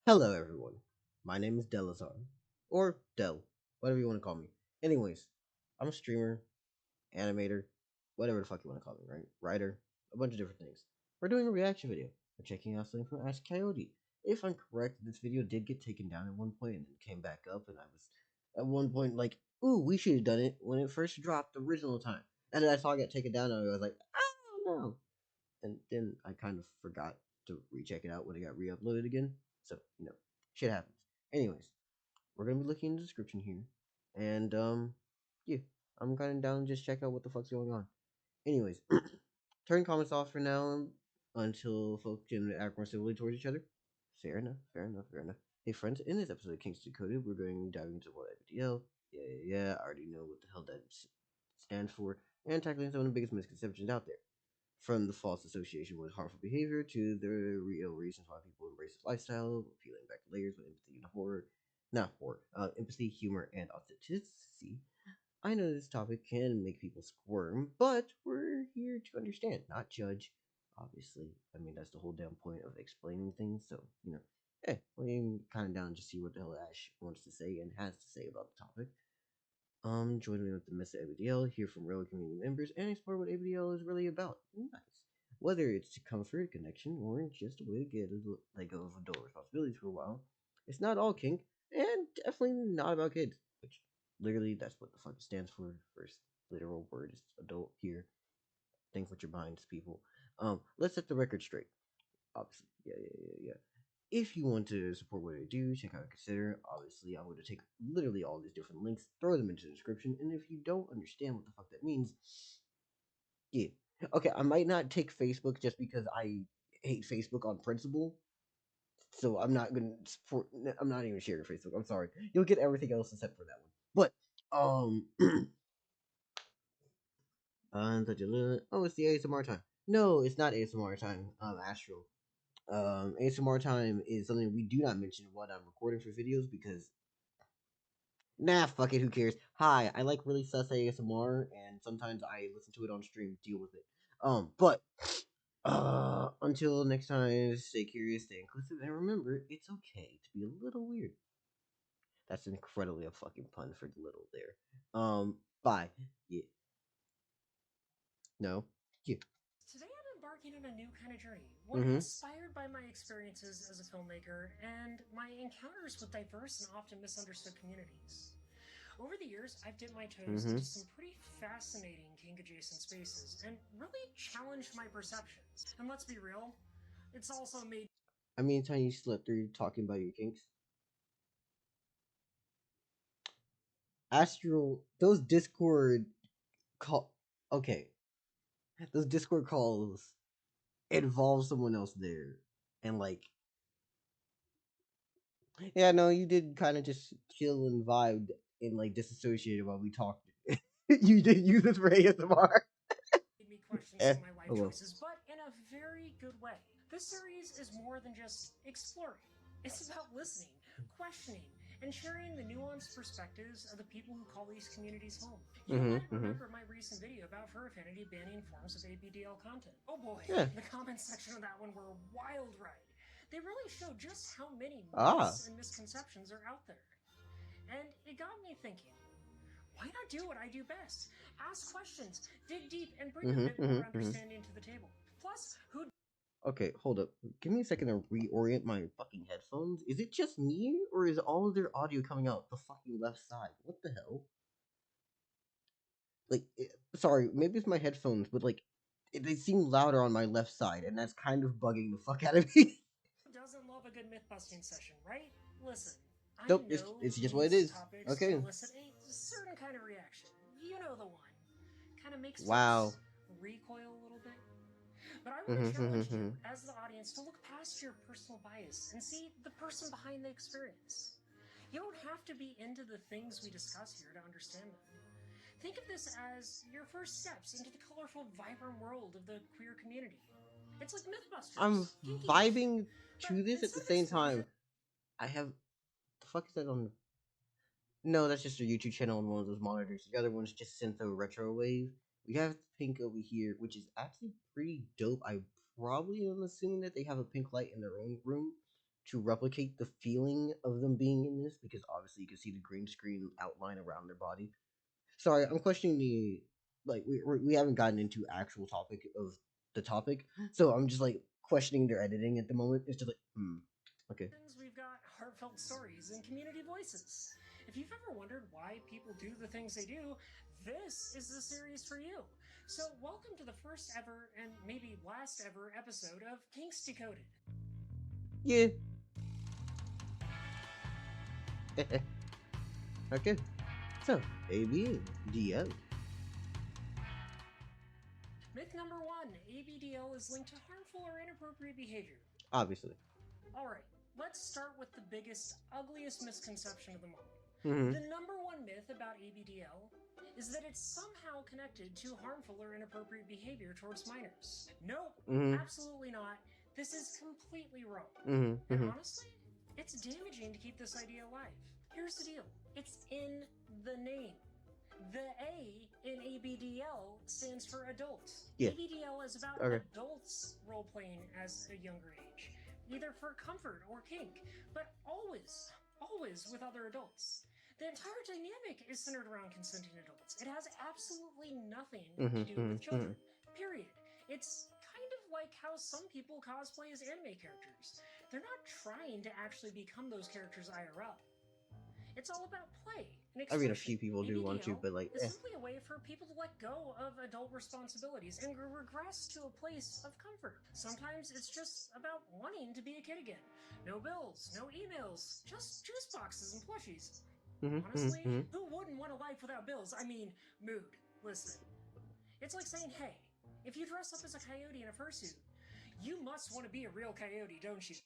Hello, everyone. My name is Delazar, or Del, whatever you want to call me. Anyways, I'm a streamer, animator, whatever the fuck you want to call me, right? Writer, a bunch of different things. We're doing a reaction video. We're checking out something from Ask Coyote. If I'm correct, this video did get taken down at one point and then came back up, and I was at one point like, ooh, we should have done it when it first dropped the original time. And then I saw it get taken down, and I was like, oh no. And then I kind of forgot to recheck it out when it got re-uploaded again. So, shit happens. Anyways, we're gonna be looking in the description here. And yeah, I'm kinda down to just check out what the fuck's going on. Anyways, turn comments off for now until folks can act more civilly towards each other. Fair enough, fair enough, fair enough. Hey friends, in this episode of Kingston Coded, we're going to be diving into what ABDL. Yeah, I already know what the hell that stands for, and tackling some of the biggest misconceptions out there. From the false association with harmful behavior to the real reasons why people embrace this lifestyle, peeling back layers with empathy and horror. Not horror, empathy, humor, and authenticity. I know this topic can make people squirm, but we're here to understand, not judge. Obviously, I mean, that's the whole damn point of explaining things, so, hey, we're kind of down to see what the hell Ash wants to say and has to say about the topic. Join me with the Mr. ABDL, hear from real community members, and explore what ABDL is really about. Nice. Whether it's to comfort, connection, or just a way to get let go of adult responsibilities for a while, it's not all kink, and definitely not about kids. Which, literally, that's what the fuck it stands for. First literal word is adult here. Think what you're buying to people. Let's set the record straight. Obviously, yeah. If you want to support what I do, check out Consider. Obviously, I'm going to take literally all these different links, throw them into the description, and if you don't understand what the fuck that means, yeah. Okay, I might not take Facebook just because I hate Facebook on principle. So I'm not gonna support. I'm not even sharing Facebook. I'm sorry. You'll get everything else except for that one. But oh, it's the ASMR time. No, it's not ASMR time. Astral. ASMR time is something we do not mention when I'm recording for videos because nah, fuck it, who cares? Hi, I like really sus ASMR, and sometimes I listen to it on stream. Deal with it. But until next time, stay curious, stay inclusive, and remember, it's okay to be a little weird. That's incredibly a fucking pun for little there. Bye. Yeah. No. Yeah. Today I'm embarking on a new kind of journey, one Mm-hmm. inspired by my experiences as a filmmaker and my encounters with diverse and often misunderstood communities. Over the years, I've dipped my toes Mm-hmm. into some pretty fascinating kink adjacent spaces and really challenged my perceptions. And let's be real, it's also made I mean, Tiny slept through talking about your kinks. Astral, those Discord call. Okay, those Discord calls involve someone else there, and like, yeah, no, you did kind of just chill and vibe and like disassociated while we talked. You did use this for ASMR. me question Eh, some of my life oh well. choices, but in a very good way. This series is more than just exploring. It's about listening, questioning, and sharing the nuanced perspectives of the people who call these communities home. You Mm-hmm. might Mm-hmm. remember my recent video about fur affinity banning forms of ABDL content. Oh boy, Yeah. the comments section of that one were wild, right? They really show just how many Ah. myths and misconceptions are out there. And it got me thinking, why not do what I do best? Ask questions, dig deep, and bring a Mm-hmm. bit more Mm-hmm. Mm-hmm. understanding to the table. Plus, who Okay, hold up. Give me a second to reorient my fucking headphones. Is it just me, or is all of their audio coming out the fucking left side? What the hell? Like, sorry, maybe it's my headphones, but like, they seem louder on my left side, and that's kind of bugging the fuck out of me. doesn't love a good myth busting session, right? Listen, I Nope, know it's just what it these is. topics can Okay. elicit a certain kind of reaction. You know the one. Kind of makes Wow. folks recoil a little bit. But I want to Mm-hmm. challenge you Mm-hmm. as the audience to look past your personal bias and see the person behind the experience. You don't have to be into the things we discuss here to understand them. Think of this as your first steps into the colorful, vibrant world of the queer community. It's like I'm Mythbusters, kinky-ish. vibing But to this at instead the of same time. explosion, I have the fuck is that on? No, that's just a YouTube channel on one of those monitors. The other one's just Syntho Retro Wave. We have pink over here, which is actually pretty dope. I probably am assuming that they have a pink light in their own room to replicate the feeling of them being in this because obviously you can see the green screen outline around their body. Sorry, I'm questioning the like we haven't gotten into actual topic of the topic, so I'm just like questioning their editing at the moment. It's just like okay. We've got heartfelt stories and community voices. If you've ever wondered why people do the things they do, this is the series for you. So, welcome to the first ever and maybe last ever episode of Kinks Decoded. Yeah. Okay. So ABDL. Myth number one, ABDL is linked to harmful or inappropriate behavior. Obviously. Alright, let's start with the biggest, ugliest misconception of them all. Mm-hmm. The number one myth about ABDL is that it's somehow connected to harmful or inappropriate behavior towards minors. Nope, absolutely not. This is completely wrong. And honestly, it's damaging to keep this idea alive. Here's the deal. It's in the name. The A in ABDL stands for adult. Yeah. ABDL is about adults role-playing as a younger age, either for comfort or kink, but always with other adults. The entire dynamic is centered around consenting adults. It has absolutely nothing to do with children. Period. It's kind of like how some people cosplay as anime characters. They're not trying to actually become those characters IRL. It's all about play and expression. I mean, a few people do want to, but like, it's simply a way for people to let go of adult responsibilities and regress to a place of comfort. Sometimes it's just about wanting to be a kid again. No bills, no emails, just juice boxes and plushies. Honestly, who wouldn't want a life without bills? I mean, mood. Listen. It's like saying, hey, if you dress up as a coyote in a fursuit, you must want to be a real coyote, don't you?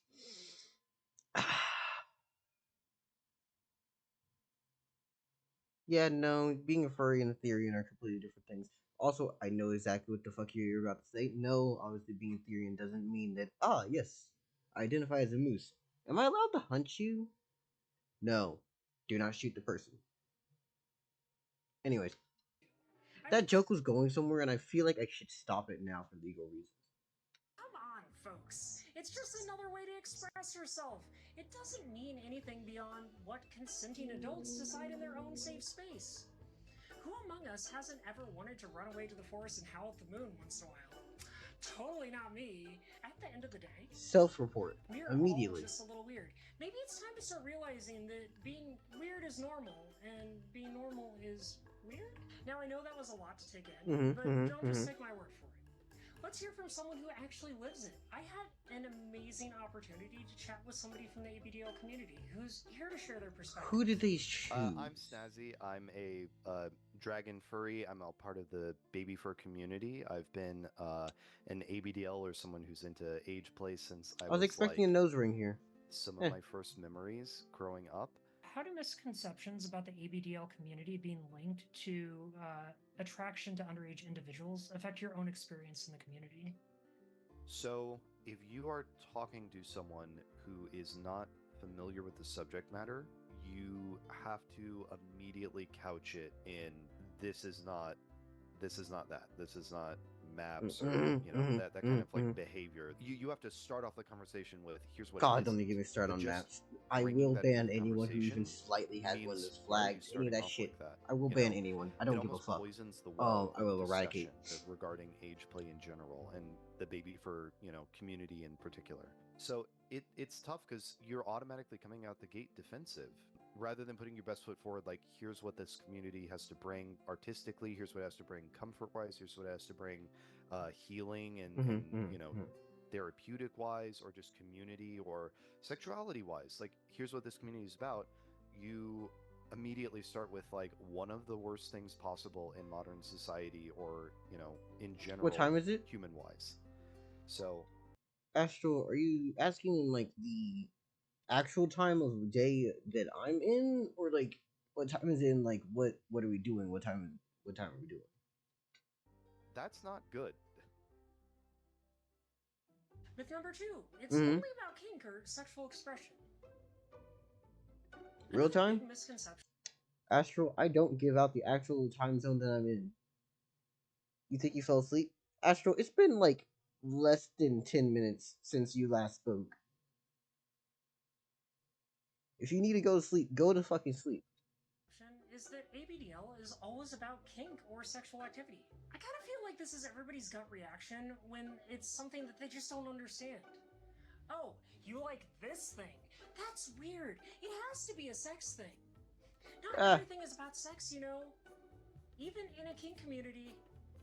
Yeah, no, being a furry and a Therian are completely different things. Also, I know exactly what the fuck you're about to say. No, obviously being a Therian doesn't mean that, yes, I identify as a moose. Am I allowed to hunt you? No. Do not shoot the person. Anyways, that joke was going somewhere and I feel like I should stop it now for legal reasons. Come on, folks. It's just another way to express yourself. It doesn't mean anything beyond what consenting adults decide in their own safe space. Who among us hasn't ever wanted to run away to the forest and howl at the moon once in a while? Totally not me. At the end of the day, self-report we're immediately. all just a little weird. Maybe it's time to start realizing that being weird is normal and being normal is weird. Now I know that was a lot to take in, but don't just take my word for it. Let's hear from someone who actually lives it. I had an amazing opportunity to chat with somebody from the ABDL community who's here to share their perspective. Who did they choose? I'm Snazzy. I'm a dragon furry. I'm a part of the baby fur community. I've been an ABDL or someone who's into age play since I was expecting like, a nose ring here. Some of my first memories growing up. How do misconceptions about the ABDL community being linked to attraction to underage individuals affect your own experience in the community? So, if you are talking to someone who is not familiar with the subject matter, you have to immediately couch it in this is not that. This is not maps or that kind of like behavior. You have to start off the conversation with here's what God, don't get me started on maps. I will ban anyone who even slightly has one of those flags, any of that shit. Like I will ban anyone. I don't give a fuck. Poisons the well I will eradicate regarding age play in general and the baby fur community in particular. So it's tough because you're automatically coming out the gate defensive rather than putting your best foot forward. Like, here's what this community has to bring artistically, here's what it has to bring comfort wise, here's what it has to bring healing and therapeutic wise, or just community or sexuality wise. Like, here's what this community is about. You immediately start with like one of the worst things possible in modern society, or in general. What time is it? Human wise. So Astral, are you asking in like the actual time of day that I'm in, or like what time is it in? Like what are we doing? What time are we doing? That's not good. Myth number 2, it's only about kink or sexual expression. Real time? Astral, I don't give out the actual time zone that I'm in. You think you fell asleep? Astral, it's been like less than 10 minutes since you last spoke. If you need to go to sleep, go to fucking sleep. Is that ABDL is always about kink or sexual activity. I kind of feel like this is everybody's gut reaction when it's something that they just don't understand. Oh, you like this thing? That's weird. It has to be a sex thing. Not everything is about sex, you know. Even in a kink community,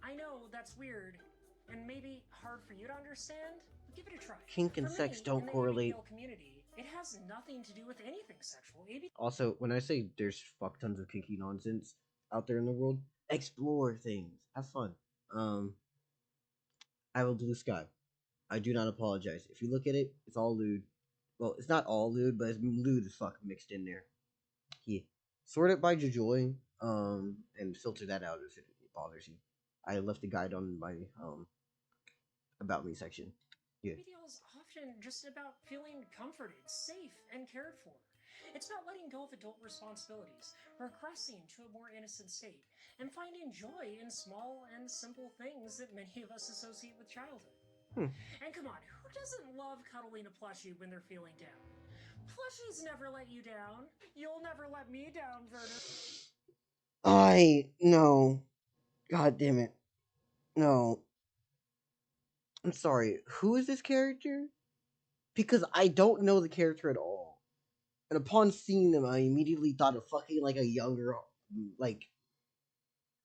I know that's weird and maybe hard for you to understand. But give it a try. Kink and For sex many don't in the correlate. ABDL community, it has nothing to do with anything sexual. Also, when I say there's fuck tons of kinky nonsense out there in the world, explore things, have fun. I have a blue sky. I do not apologize. If you look at it, it's all lewd. Well, it's not all lewd, but it's lewd as fuck mixed in there. Yeah. Sort it by Joy, and filter that out if it bothers you. I left a guide on my about me section. Yeah. ABDL is often just about feeling comforted, safe, and cared for. It's about letting go of adult responsibilities, regressing to a more innocent state, and finding joy in small and simple things that many of us associate with childhood. And come on, who doesn't love cuddling a plushie when they're feeling down? Plushies never let you down. You'll never let me down, Werner. No. God damn it. No. I'm sorry. Who is this character? Because I don't know the character at all. And upon seeing them, I immediately thought of fucking like a younger, like,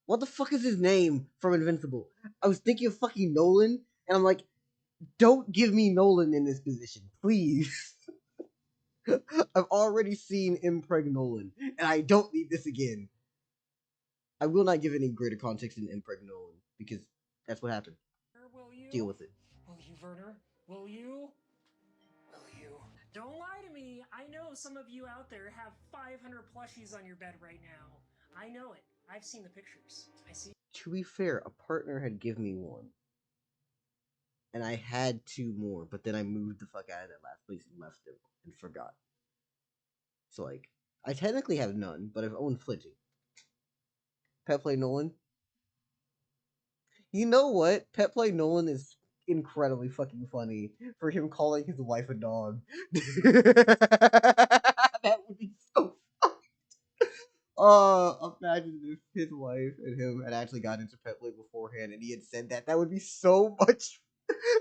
what the fuck is his name from Invincible? I was thinking of fucking Nolan, and I'm like, don't give me Nolan in this position, please. I've already seen Impreg Nolan, and I don't need this again. I will not give any greater context in Impreg Nolan, because that's what happened. Will you? Deal with it. Will you, Werner? Will you? Will you? Don't lie to me. I know some of you out there have 500 plushies on your bed right now. I know it. I've seen the pictures. I see. To be fair, a partner had given me one. And I had two more, but then I moved the fuck out of that last place and left them and forgot. So, like, I technically have none, but I've owned plenty. Pet Play Nolan. You know what? Pet Play Nolan is incredibly fucking funny for him calling his wife a dog. That would be so imagine if his wife and him had actually got into Pet Play beforehand and he had said that. That would be so much.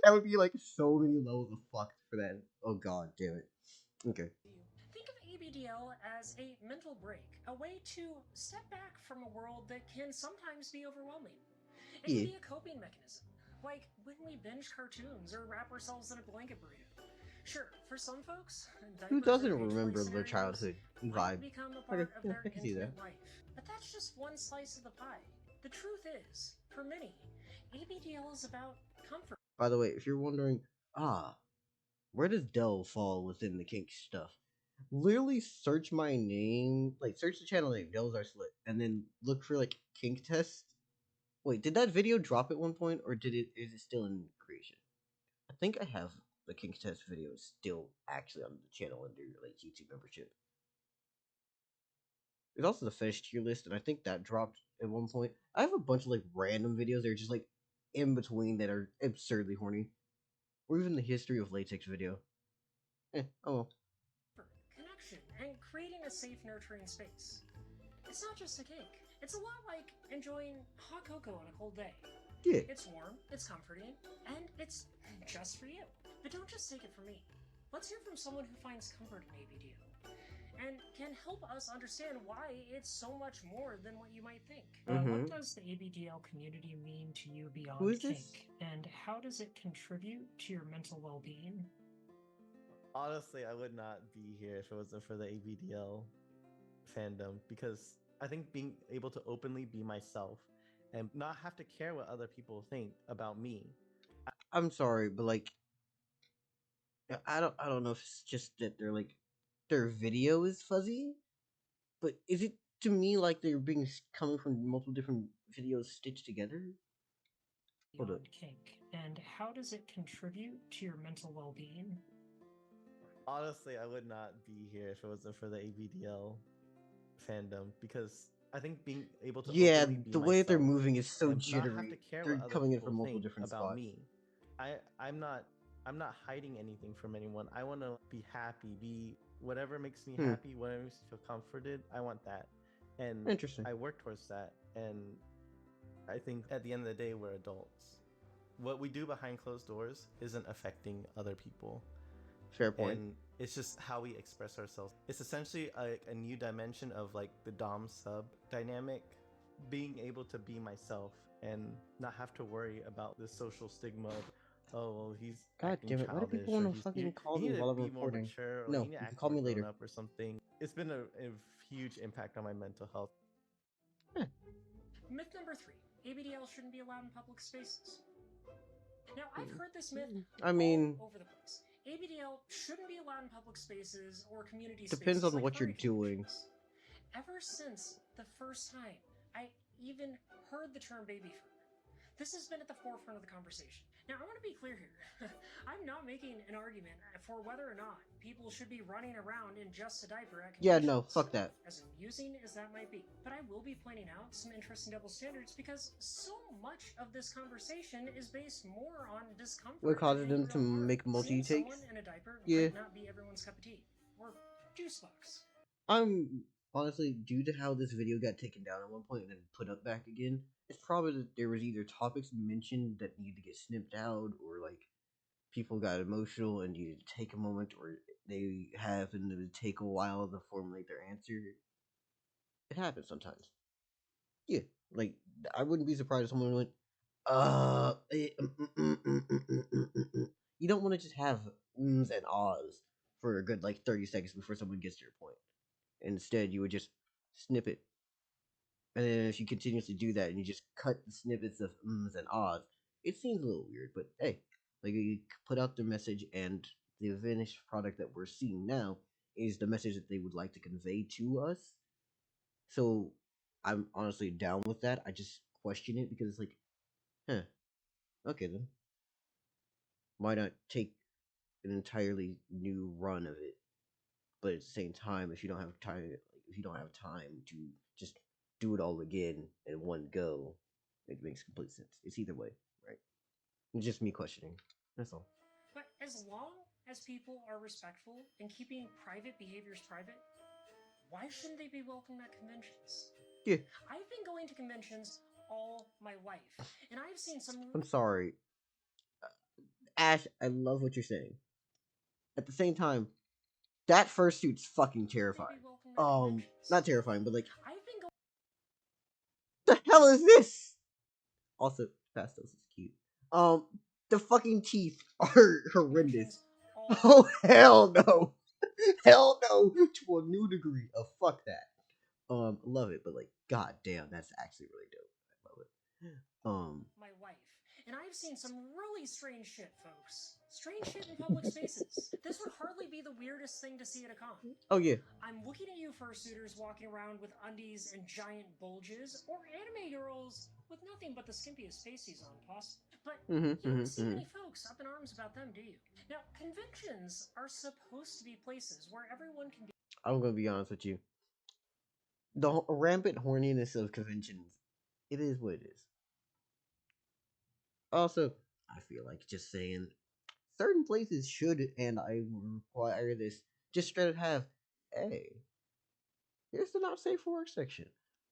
That would be like so many levels of fucked for that. Oh god damn it. Okay. Think of ABDL as a mental break, a way to step back from a world that can sometimes be overwhelming. It can be a coping mechanism, like when we binge cartoons or wrap ourselves in a blanket burrito. Sure, for some folks, Who doesn't remember their childhood vibe? Become a part of their I can see that. intimate life. But that's just one slice of the pie. The truth is, for many, ABDL is about comfort. By the way, if you're wondering, where does Dell fall within the kink stuff? Literally search my name, like search the channel name, Dell's Are Slit, and then look for like kink test. Wait, did that video drop at one point, or is it still in creation? I think I have the kink test video still actually on the channel under like YouTube membership. There's also the fetish tier list, and I think that dropped at one point. I have a bunch of like random videos that are just like in between that are absurdly horny, or even the history of latex video. Oh well. Connection and creating a safe, nurturing space. It's not just a kink. It's a lot like enjoying hot cocoa on a cold day. Yeah. It's warm, it's comforting, and it's just for you. But don't just take it from me. Let's hear from someone who finds comfort in ABDL and can help us understand why it's so much more than what you might think. What does the ABDL community mean to you beyond kink? And how does it contribute to your mental well-being? Honestly, I would not be here if it wasn't for the ABDL fandom, because I think being able to openly be myself and not have to care what other people think about me. I'm sorry, but like, I don't know if it's just that they're like, their video is fuzzy, but is it to me like they're being coming from multiple different videos stitched together? Beyond kink, and how does it contribute to your mental well-being? Honestly, I would not be here if it wasn't for the ABDL fandom, because I think being able to openly be the way that they're myself moving is so and not have jittery. to care They're what other coming in people from multiple think different about spots. me. I'm not hiding anything from anyone. I want to be happy, be whatever makes me Hmm. happy, whatever makes me feel comforted, I want that. And Interesting. I work towards that. And I think at the end of the day, we're adults. What we do behind closed doors isn't affecting other people. Fair point. And it's just how we express ourselves. It's essentially a new dimension of like the dom sub dynamic, being able to be myself and not have to worry about the social stigma of, oh well, he's God acting damn it! Why do childish, people or want to fucking call you me need to while I'm be more recording? mature, or No, you need to you can act call more me grown later. up or something. It's been a huge impact on my mental health. Myth number 3. ABDL shouldn't be allowed in public spaces. Now, I've heard this myth I mean, all over the place. ABDL shouldn't be allowed in public spaces or community depends spaces on like what you're furry doing. conventions. Ever since the first time I even heard the term baby fur, this has been at the forefront of the conversation. Now, I want to be clear here. I'm not making an argument for whether or not people should be running around in just a diaper at Yeah, conventions. no, fuck that. As amusing as that might be. But I will be pointing out some interesting double standards because so much of this conversation is based more on discomfort. What causes than them to real harm. make multi Seeing takes? someone in a diaper Yeah. might not be everyone's cup of tea. Or juice box. I'm honestly, due to how this video got taken down at one point and then put up back again, it's probably that there was either topics mentioned that needed to get snipped out, or like people got emotional and needed to take a moment, or they happened to take a while to formulate their answer. It happens sometimes. Yeah, like I wouldn't be surprised if someone went, You don't want to just have ums and ahs for a good like 30 seconds before someone gets to your point. Instead, you would just snip it. And then if you continuously do that and you just cut the snippets of ums and ahs, it seems a little weird, but hey, like you put out the message, and the finished product that we're seeing now is the message that they would like to convey to us. So I'm honestly down with that. I just question it because it's like, huh, okay then. Why not take an entirely new run of it? But at the same time, if you don't have time, if you don't have time to just do it all again in one go, it makes complete sense. It's either way, right? It's just me questioning. That's all. But as long as people are respectful and keeping private behaviors private, why shouldn't they be welcome at conventions? Yeah. I've been going to conventions all my life, and I've seen some. I'm sorry, Ash. I love what you're saying. At the same time, that fursuit's fucking terrifying. Not terrifying, but like, I've been going. the hell is this? Also, Pastos is cute. The fucking teeth are horrendous. Oh hell no, hell no to a new degree of fuck that. Love it, but like, god damn, that's actually really dope. I love it. My wife, and I've seen some really strange shit, folks. Strange shit in public spaces. This would hardly be the weirdest thing to see at a con. Oh yeah. I'm looking at you fursuiters walking around with undies and giant bulges, or anime girls with nothing but the skimpiest spaceys on, possible. But you don't see many folks up in arms about them, do you? Now, conventions are supposed to be places where everyone can be. I'm gonna be honest with you. The rampant horniness of conventions, it is what it is. Also, I feel like just saying certain places should, and I require this, just straight up have, hey, here's the not safe for work section.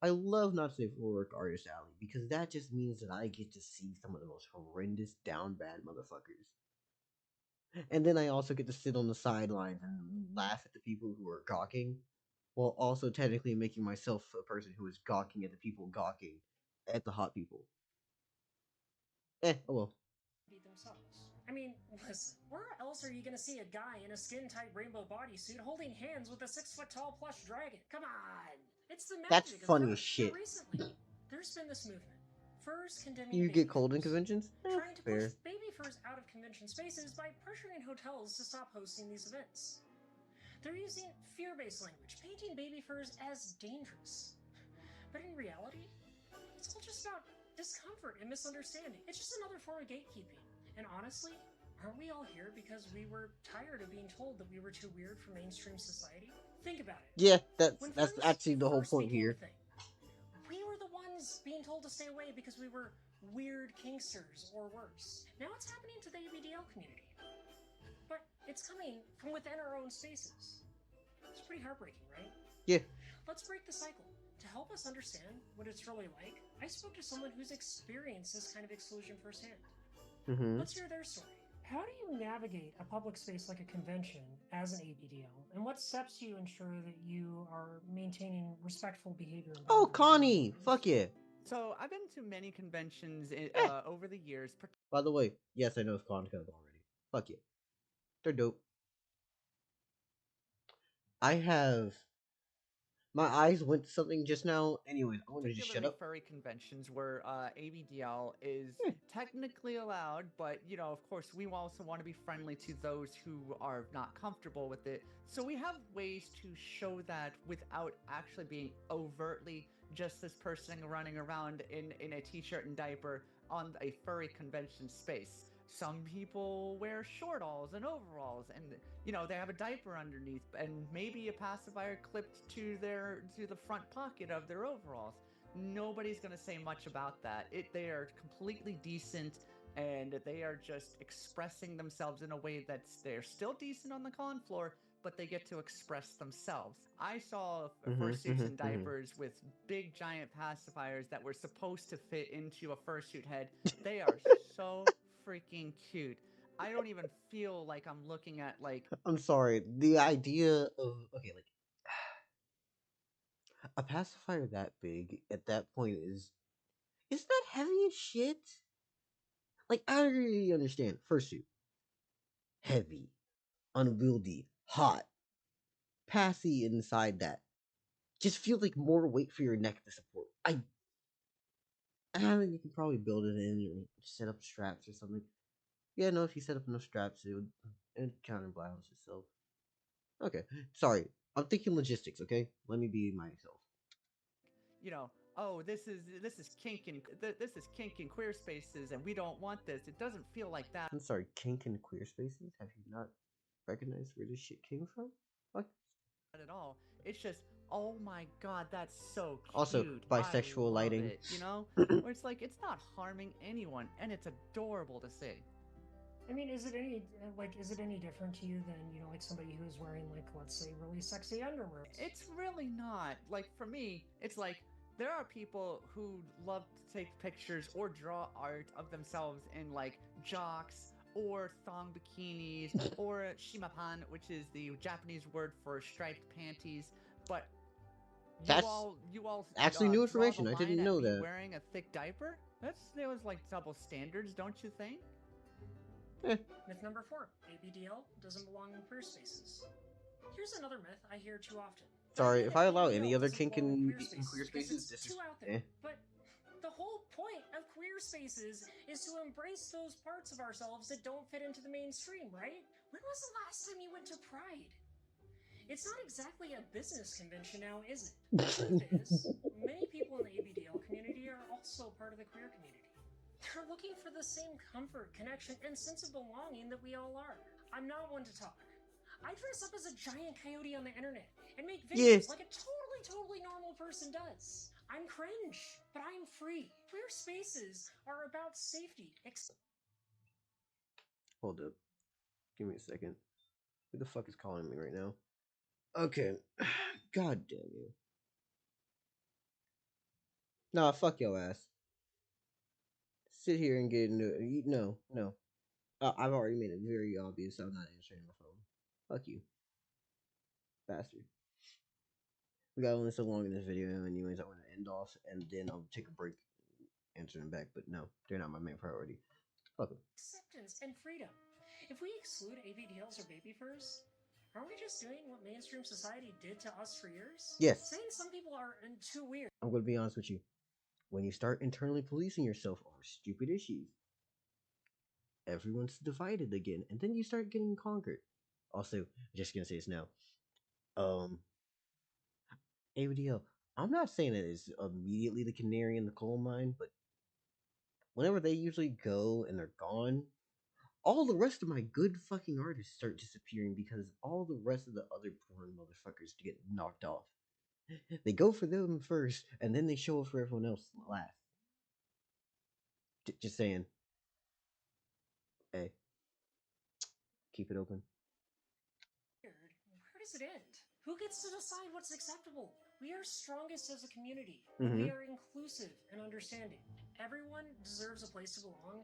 I love not safe for work artist alley because that just means that I get to see some of the most horrendous down bad motherfuckers. And then I also get to sit on the sidelines and laugh at the people who are gawking, while also technically making myself a person who is gawking at the people gawking at the hot people. Oh well. Themselves. I mean, listen, where else are you gonna see a guy in a skin-tight rainbow bodysuit holding hands with a 6-foot-tall plush dragon? Come on! It's the magic. That's funny of as shit. Recently, there's been this movement. Furs condemning You baby get cold in furs. conventions? Trying to Fair. push baby furs out of convention spaces by pressuring hotels to stop hosting these events. They're using fear-based language, painting baby furs as dangerous. But in reality, it's all just about discomfort and misunderstanding. It's just another form of gatekeeping. And honestly, aren't we all here because we were tired of being told that we were too weird for mainstream society? Think about it. Yeah, that's actually the whole point here. We were the ones being told to stay away because we were weird kinksters or worse. Now it's happening to the ABDL community. But it's coming from within our own spaces. It's pretty heartbreaking, right? Yeah. Let's break the cycle. To help us understand what it's really like, I spoke to someone who's experienced this kind of exclusion firsthand. Mm-hmm. Let's hear their story. How do you navigate a public space like a convention as an ABDL, and what steps do you ensure that you are maintaining respectful behavior? And Oh, boundaries Connie! with Fuck yeah. So I've been to many conventions over the years. By the way, yes, I know it's Con Cub already. Fuck yeah. They're dope. I have. My eyes went to something just now. Anyways, I want to just shut Particularly up. furry conventions where ABDL is Yeah. technically allowed, but of course, we also want to be friendly to those who are not comfortable with it. So we have ways to show that without actually being overtly just this person running around in a t-shirt and diaper on a furry convention space. Some people wear shortalls and overalls, and they have a diaper underneath, and maybe a pacifier clipped to the front pocket of their overalls. Nobody's gonna say much about that. They are completely decent, and they are just expressing themselves in a way they're still decent on the con floor, but they get to express themselves. I saw fursuits and diapers with big giant pacifiers that were supposed to fit into a fursuit head. They are so freaking cute. I don't even feel like I'm looking at I'm sorry. The idea of like a pacifier that big at that point is that heavy as shit? Like I don't really understand. Fursuit. Heavy, unwieldy, hot, passy inside that. Just feel like more weight for your neck to support. I mean, you can probably build it in or set up straps or something. Yeah, no, if you set up enough straps, it counterbalance itself. Okay, sorry. I'm thinking logistics. Okay, let me be myself. oh, this is kink and queer spaces, and we don't want this. It doesn't feel like that I'm sorry. Kink and queer spaces. Have you not recognized where this shit came from? What? at all. It's just, oh my god, that's so Also, cute. bisexual I love lighting. it, where it's like it's not harming anyone, and it's adorable to see. I mean, is it any different to you than like somebody who's wearing let's say really sexy underwear? It's really not. Like for me, it's like there are people who love to take pictures or draw art of themselves in jocks or thong bikinis or shimapan, which is the Japanese word for striped panties. But That's you all actually new draw the information. I didn't line know at me that. wearing a thick diaper. There was double standards, don't you think? Myth number 4: ABDL doesn't belong in queer spaces. Here's another myth I hear too often. Sorry, if I allow any ABDL other doesn't kink belong in queer spaces, it's this too is out there. But the whole point of queer spaces is to embrace those parts of ourselves that don't fit into the mainstream, right? When was the last time you went to Pride? It's not exactly a business convention now, is it? The truth is, many people in the ABDL community are also part of the queer community. They're looking for the same comfort, connection, and sense of belonging that we all are. I'm not one to talk. I dress up as a giant coyote on the internet and make videos like a totally normal person does. I'm cringe, but I'm free. Queer spaces are about safety. Hold up. Give me a second. Who the fuck is calling me right now? Okay. God damn you. Nah, fuck your ass. Sit here and get into it. No, no. I've already made it very obvious I'm not answering the phone. Fuck you. Bastard. We got only so long in this video, anyways. I want to end off and then I'll take a break answering back. But no, they're not my main priority. Fuck them. Acceptance and freedom. If we exclude ABDLs or baby furs, aren't we just doing what mainstream society did to us for years? Yes. Saying some people are too weird. I'm going to be honest with you. When you start internally policing yourself over stupid issues, everyone's divided again, and then you start getting conquered. Also, just gonna say this now. ABDL. I'm not saying that it's immediately the canary in the coal mine, but whenever they usually go and they're gone, all the rest of my good fucking artists start disappearing because all the rest of the other porn motherfuckers get knocked off. They go for them first, and then they show up for everyone else last. Just saying. Hey, keep it open. Where does it end? Who gets to decide what's acceptable? We are strongest as a community when we are inclusive and understanding. Everyone deserves a place to belong,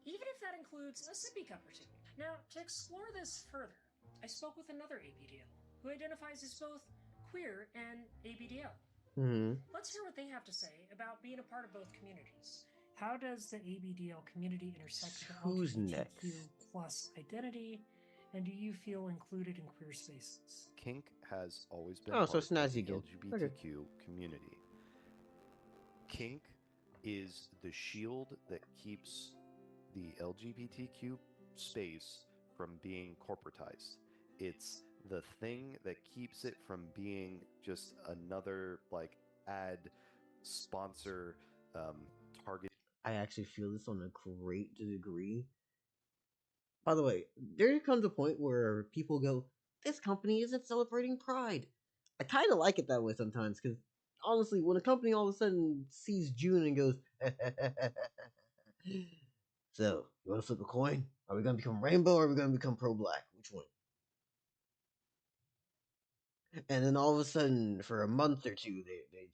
even if that includes a sippy cup or two. Now, to explore this further, I spoke with another ABDL who identifies as both queer and ABDL. Let's hear what they have to say about being a part of both communities. How does the ABDL community intersect with the Who's LGBTQ next? plus identity? And do you feel included in queer spaces? Kink has always been Oh, so part of snazzy the again. LGBTQ community. Kink is the shield that keeps the LGBTQ space from being corporatized. It's the thing that keeps it from being just another like ad sponsor target. I actually feel this on a great degree. By the way, there comes a point where people go, "This company isn't celebrating Pride." I kind of like it that way sometimes because honestly, when a company all of a sudden sees June and goes, "So you want to flip a coin? Are we gonna become rainbow or are we gonna become pro-black? Which one?" And then all of a sudden, for a month or two,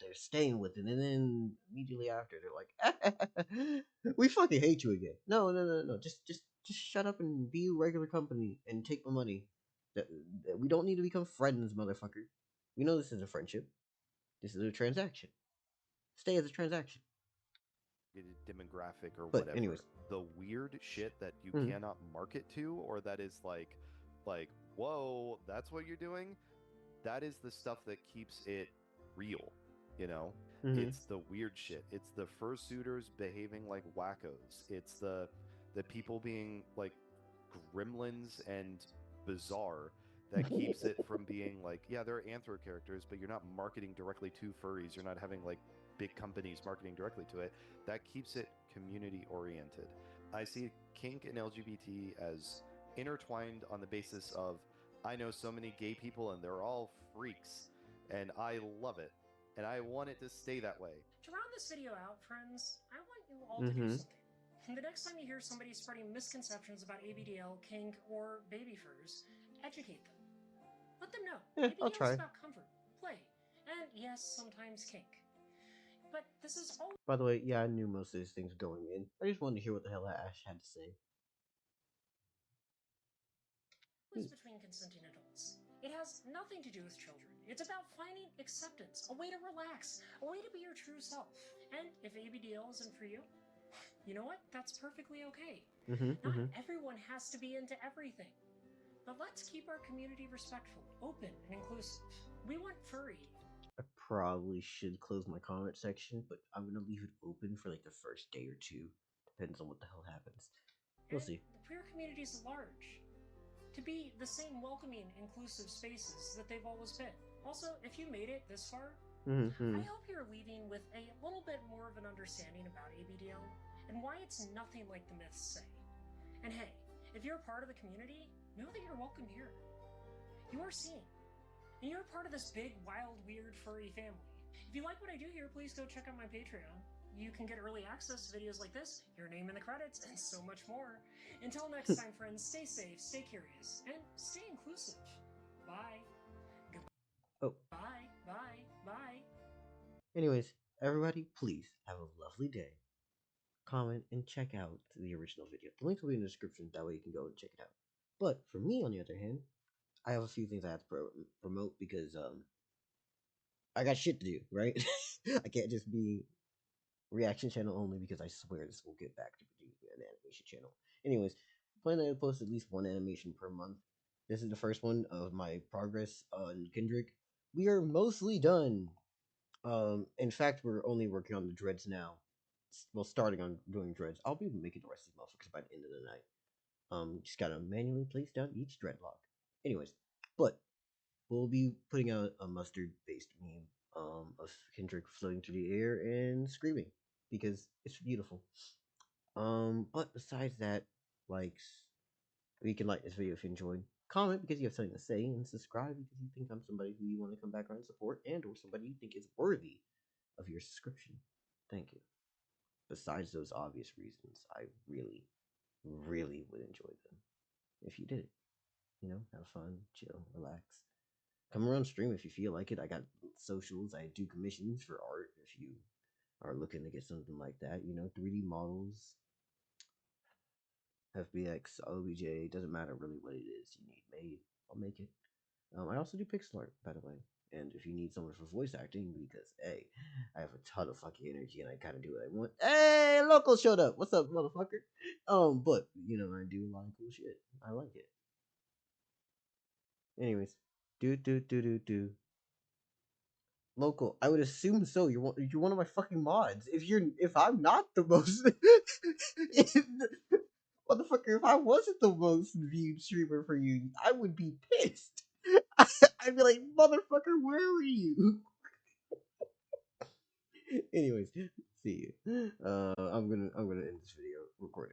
they're staying with it, and then immediately after, they're like, "We fucking hate you again." No. Just shut up and be a regular company and take my money. We don't need to become friends, motherfucker. We know this is a friendship. This is a transaction. Stay as a transaction. Demographic or But whatever. anyways, the weird shit that you Mhm. cannot market to, or that is like, whoa, that's what you're doing. That is the stuff that keeps it real. You know, it's the weird shit. It's the fursuiters behaving like wackos. It's the people being like gremlins and bizarre that keeps it from being like, yeah, there are anthro characters, but you're not marketing directly to furries. You're not having like big companies marketing directly to it. That keeps it community oriented. I see kink and LGBT as intertwined on the basis of, I know so many gay people and they're all freaks, and I love it, and I want it to stay that way. To round this video out, friends, I want you all to do something. The next time you hear somebody spreading misconceptions about ABDL, kink, or baby furs, educate them. Let them know. Yeah, I'll ABDL try. is about comfort, play, and yes, sometimes kink. But this is all By the way, yeah, I knew most of these things going in. I just wanted to hear what the hell Ash had to say. between consenting adults. It has nothing to do with children. It's about finding acceptance, a way to relax, a way to be your true self. And if ABDL isn't for you, you know what? That's perfectly okay. Not everyone has to be into everything. But let's keep our community respectful, open, and inclusive. We want furry. I probably should close my comment section, but I'm gonna leave it open for like the first day or two. Depends on what the hell happens. We'll see. The queer communities at large. To be the same welcoming, inclusive spaces that they've always been. Also, if you made it this far, I hope you're leaving with a little bit more of an understanding about ABDL and why it's nothing like the myths say. And hey, if you're a part of the community, know that you're welcome here. You are seen. And you're part of this big, wild, weird, furry family. If you like what I do here, please go check out my Patreon. You can get early access to videos like this, your name in the credits, and so much more. Until next time, friends, stay safe, stay curious, and stay inclusive. Bye. Oh. Bye. Bye. Bye. Anyways, everybody, please have a lovely day. Comment and check out the original video. The link will be in the description. That way you can go and check it out. But for me, on the other hand, I have a few things I have to promote because I got shit to do, right? I can't just be reaction channel only because I swear this will get back to being an animation channel. Anyways, plan to post at least one animation per month. This is the first one of my progress on Kendrick. We are mostly done. In fact, we're only working on the dreads now. Well, starting on doing dreads. I'll be making the rest of these motherfuckers by the end of the night. Just gotta manually place down each dreadlock. Anyways, but we'll be putting out a mustard-based meme of Kendrick floating through the air and screaming because it's beautiful. But besides that, you can like this video if you enjoyed. Comment because you have something to say, and subscribe because you think I'm somebody who you want to come back around and support, and or somebody you think is worthy of your subscription. Thank you. Besides those obvious reasons, I really, really would enjoy them if you did it. You know, have fun, chill, relax. Come around stream if you feel like it. I got socials. I do commissions for art if you are looking to get something like that. 3D models, FBX, OBJ, doesn't matter really what it is you need made. I'll make it. I also do pixel art, by the way. And if you need someone for voice acting, because hey, I have a ton of fucking energy and I kind of do what I want. Hey, local showed up. What's up, motherfucker? But I do a lot of cool shit. I like it. Anyways, do. Local. I would assume so. You're one of my fucking mods. If I'm not the most, motherfucker, if I wasn't the most viewed streamer for you, I would be pissed. I'd be like, motherfucker, where were you? Anyways, see you. I'm gonna end this video recording.